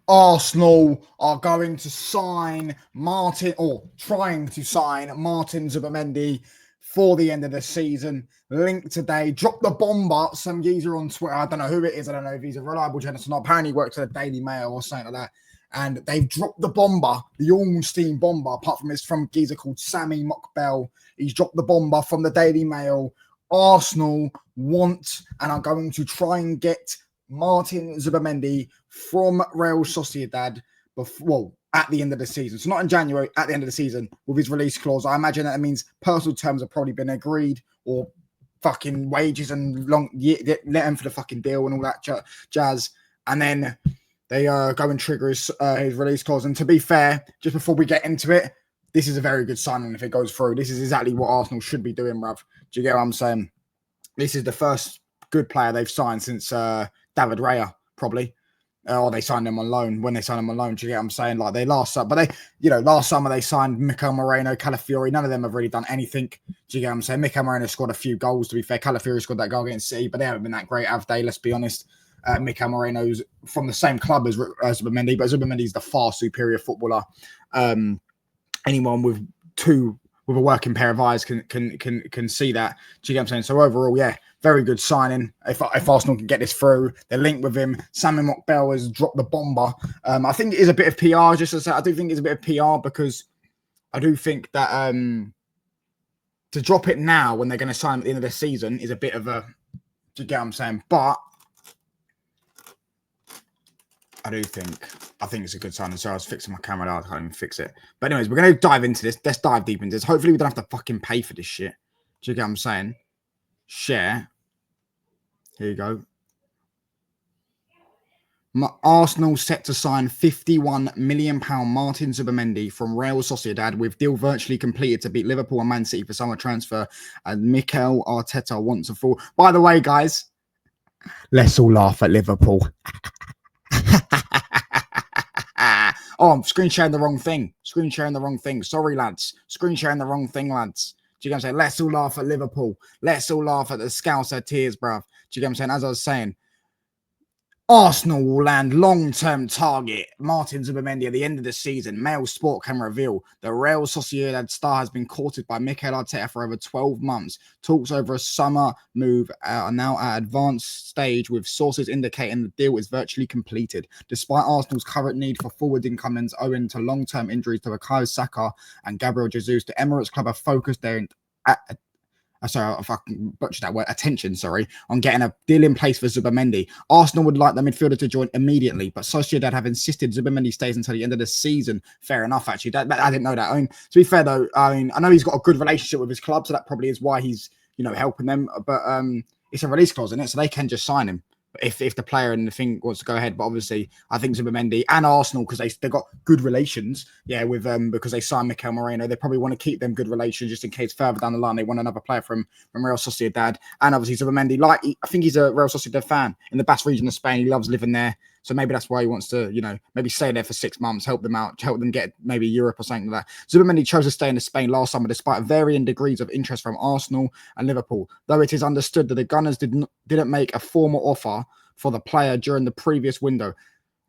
Arsenal are going to sign Martin, or trying to sign Martin Zubimendi for the end of the season. Link today. Drop the bomber. Some geezer on Twitter. I don't know who it is. I don't know if he's a reliable journalist or not. Apparently he works at the Daily Mail or something like that. And they've dropped the bomber, the Ornstein bomber, apart from it's from a geezer called Sammy Mockbell. He's dropped the bomber from the Daily Mail. Arsenal want and are going to try and get Martin Zubimendi from Real Sociedad at the end of the season. So not in January, at the end of the season with his release clause. I imagine that means personal terms have probably been agreed, or fucking wages and let him for the fucking deal and all that jazz. And then they go and trigger his release clause. And to be fair, just before we get into it, this is a very good signing if it goes through. This is exactly what Arsenal should be doing, bruv. Do you get what I'm saying? This is the first good player they've signed since David Raya, probably. Or they signed him on loan. When they signed him on loan, do you get what I'm saying? Like last summer they signed Mikel Moreno, Calafiori. None of them have really done anything. Do you get what I'm saying? Mikel Moreno scored a few goals, to be fair. Calafiori scored that goal against City, but they haven't been that great, have they? Let's be honest. Mikel Moreno's from the same club as Zubimendi, but Zubimendi's the far superior footballer. Anyone with a working pair of eyes can see that. Do you get what I'm saying? So overall, yeah, very good signing. If Arsenal can get this through, they're linked with him. Sammy Mockbell has dropped the bomber. I think it is a bit of PR, just to say. I do think it's a bit of PR because I do think that to drop it now when they're going to sign at the end of the season is a bit of a... Do you get what I'm saying? But I think it's a good sign. So I was fixing my camera now. I can't even fix it. But anyways, we're going to dive into this. Let's dive deep into this. Hopefully we don't have to fucking pay for this shit. Do you get what I'm saying? Share. Here you go. Arsenal set to sign £51 million Martin Zubimendi from Real Sociedad, with deal virtually completed to beat Liverpool and Man City for summer transfer. And Mikel Arteta wants a full... By the way, guys, let's all laugh at Liverpool. Oh, I'm screen sharing the wrong thing. Sorry, lads. Screen sharing the wrong thing, lads. Do you get what I'm saying? Let's all laugh at Liverpool. Let's all laugh at the Scouser tears, bruv. Do you get what I'm saying? As I was saying, Arsenal will land long-term target Martin Zubimendi at the end of the season. Mail Sport can reveal the Real Sociedad star has been courted by Mikel Arteta for over 12 months. Talks over a summer move are now at advanced stage, with sources indicating the deal is virtually completed. Despite Arsenal's current need for forward incomings owing to long-term injuries to Bukayo Saka and Gabriel Jesus, the Emirates club have focused their attention on getting a deal in place for Zubimendi. Arsenal would like the midfielder to join immediately, but Sociedad have insisted Zubimendi stays until the end of the season. Fair enough, actually. I didn't know that. I mean, to be fair, though, I know he's got a good relationship with his club, so that probably is why he's, helping them. But it's a release clause in it, so they can just sign him if the player and the thing wants to go ahead. But obviously, I think Zubimendi and Arsenal, because they've got good relations, with because they signed Mikel Moreno, they probably want to keep them good relations just in case further down the line they want another player from Real Sociedad. And obviously Zubimendi, I think he's a Real Sociedad fan in the Basque region of Spain. He loves living there, so maybe that's why he wants to, maybe stay there for 6 months, help them out, help them get maybe Europe or something like that. Zubimendi chose to stay in Spain last summer despite varying degrees of interest from Arsenal and Liverpool, though it is understood that the Gunners didn't make a formal offer for the player during the previous window.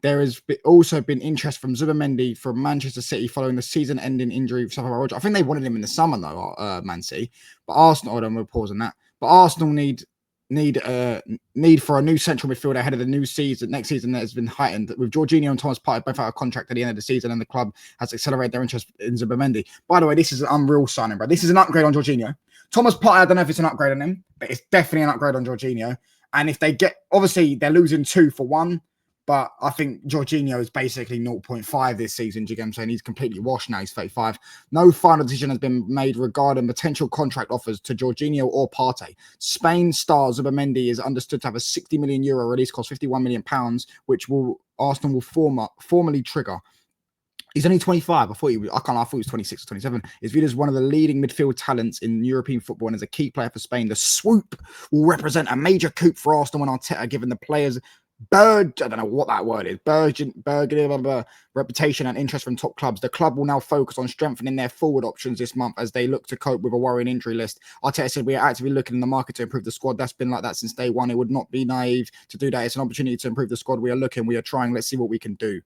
There has also been interest from Zubimendi from Manchester City following the season-ending injury of Roger. I think they wanted him in the summer, though, Man City. But Arsenal, we'll pause on that. But Arsenal need for a new central midfielder ahead of the new season. Next season that has been heightened, with Jorginho and Thomas Partey both out of contract at the end of the season, and the club has accelerated their interest in Zubimendi. By the way, this is an unreal signing, bro. This is an upgrade on Jorginho. Thomas Partey, I don't know if it's an upgrade on him, but it's definitely an upgrade on Jorginho. And if they get, obviously they're losing 2 for 1, but I think Jorginho is basically 0.5 this season. Do you get what I'm saying? He's completely washed now. He's 35. No final decision has been made regarding potential contract offers to Jorginho or Partey. Spain star Zubimendi is understood to have a €60 million release cost, £51 million, which Arsenal will formally trigger. He's only 25. I thought he was 26 or 27. He's viewed as one of the leading midfield talents in European football and as a key player for Spain. The swoop will represent a major coup for Arsenal and Arteta, given the players I don't know what that word is. Reputation and interest from top clubs. The club will now focus on strengthening their forward options this month as they look to cope with a worrying injury list. Arteta said, we are actively looking in the market to improve the squad. That's been like that since day one. It would not be naive to do that. It's an opportunity to improve the squad. We are looking, we are trying. Let's see what we can do.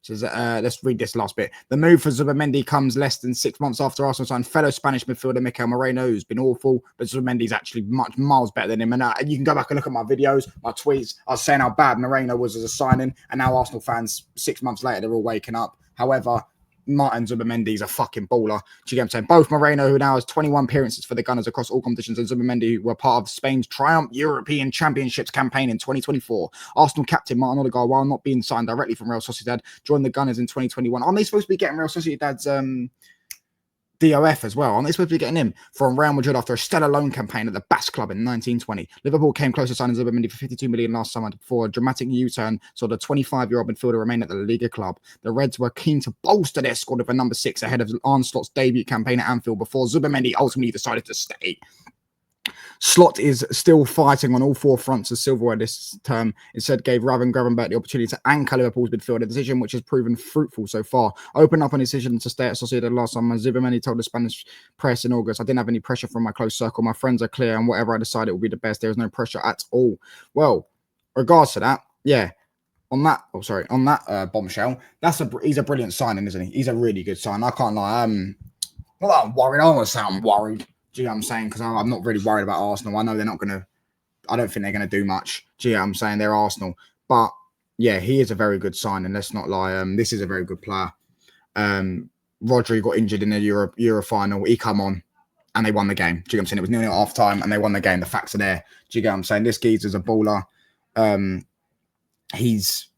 So let's read this last bit. The move for Zubimendi comes less than 6 months after Arsenal signed fellow Spanish midfielder Mikel Moreno, who's been awful, but Zubimendi's actually much miles better than him. And you can go back and look at my videos, my tweets. I was saying how bad Moreno was as a signing, and now Arsenal fans 6 months later they're all waking up. However, Martin Zubimendi's a fucking baller. Do you get what I'm saying? Both Moreno, who now has 21 appearances for the Gunners across all competitions, and Zubimendi, who were part of Spain's Triumph European Championships campaign in 2024. Arsenal captain Martin Odegaard, while not being signed directly from Real Sociedad, joined the Gunners in 2021. Aren't they supposed to be getting Real Sociedad's DOF as well? Aren't they supposed to be getting him from Real Madrid after a stellar loan campaign at the Basque club in 1920? Liverpool came close to signing Zubimendi for 52 million last summer before a dramatic U-turn saw the 25-year-old midfielder remain at the Liga club. The Reds were keen to bolster their squad with a number 6 ahead of Arne Slot's debut campaign at Anfield before Zubimendi ultimately decided to stay. Slot is still fighting on all 4 fronts of silverware this term. Instead, gave Raven Gravenberch the opportunity to anchor Liverpool's midfield, a decision which has proven fruitful so far. Opened up on a decision to stay at Sociedad last summer, Zubimendi told the Spanish press in August, I didn't have any pressure from my close circle. My friends are clear, and whatever I decide, it will be the best. There is no pressure at all. Well, regards to that, yeah. On that bombshell, he's a brilliant signing, isn't he? He's a really good sign. I can't lie. Not that I'm worried. I don't want to sound worried. Do you know what I'm saying? Because I'm not really worried about Arsenal. I know they're not going to... I don't think they're going to do much. Do you know what I'm saying? They're Arsenal. But, yeah, he is a very good sign. And let's not lie. This is a very good player. Rodri got injured in the Euro final. He come on and they won the game. Do you know what I'm saying? It was nearly at half time and they won the game. The facts are there. Do you get what I'm saying? This geezer's a baller. He's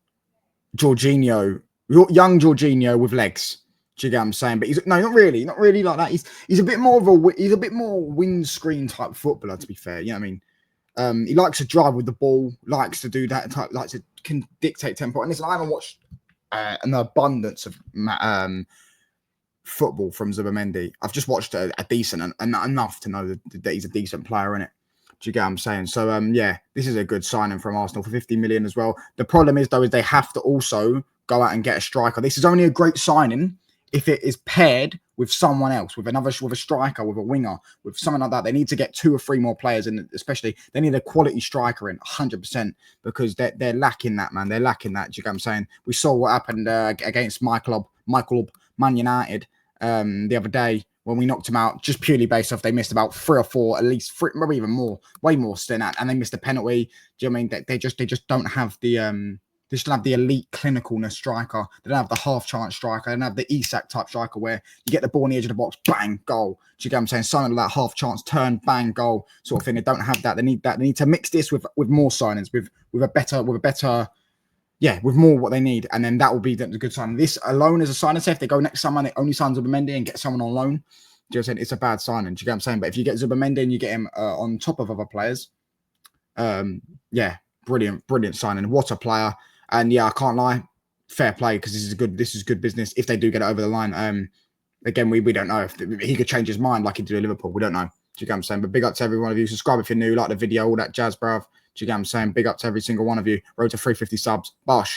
Jorginho, young Jorginho with legs. Do you get what I'm saying? But he's not really like that. He's a bit more windscreen type footballer, to be fair. You know what I mean? He likes to drive with the ball, likes to do that type, can dictate tempo. And listen, I haven't watched an abundance of football from Zubimendi. I've just watched a decent and enough to know that he's a decent player, innit? Do you get what I'm saying? So yeah, this is a good signing from Arsenal for 50 million as well. The problem is though, is they have to also go out and get a striker. This is only a great signing if it is paired with someone else, with a striker, with a winger, with something like that. They need to get 2 or 3 more players, and especially they need a quality striker in 100% because they're lacking that, man. They're lacking that. Do you get what I'm saying? We saw what happened against my club, Man United, the other day when we knocked them out just purely based off they missed about 3 or 4, at least 3, maybe even more, way more than that, and they missed a penalty. Do you know what I mean? They just don't have the they just don't have the elite clinicalness striker. They don't have the half-chance striker. They don't have the Isak type striker where you get the ball on the edge of the box, bang, goal. Do you get what I'm saying? Something like that half-chance turn, bang, goal sort of thing. They don't have that. They need that. They need to mix this with more signings, with more what they need, and then that will be the good sign. This alone is a signing. Say if they go next summer and they only sign Zubimendi and get someone on loan, do you know what I'm saying? It's a bad signing. Do you get what I'm saying? But if you get Zubimendi and you get him on top of other players, yeah, brilliant signing. What a player! And yeah, I can't lie, fair play because this is good business. If they do get it over the line, again, we don't know if he could change his mind like he did at Liverpool. We don't know. Do you get what I'm saying? But big up to every one of you. Subscribe if you're new, like the video, all that jazz, bruv. Do you get what I'm saying? Big up to every single one of you. Road to 350 subs. Bosh.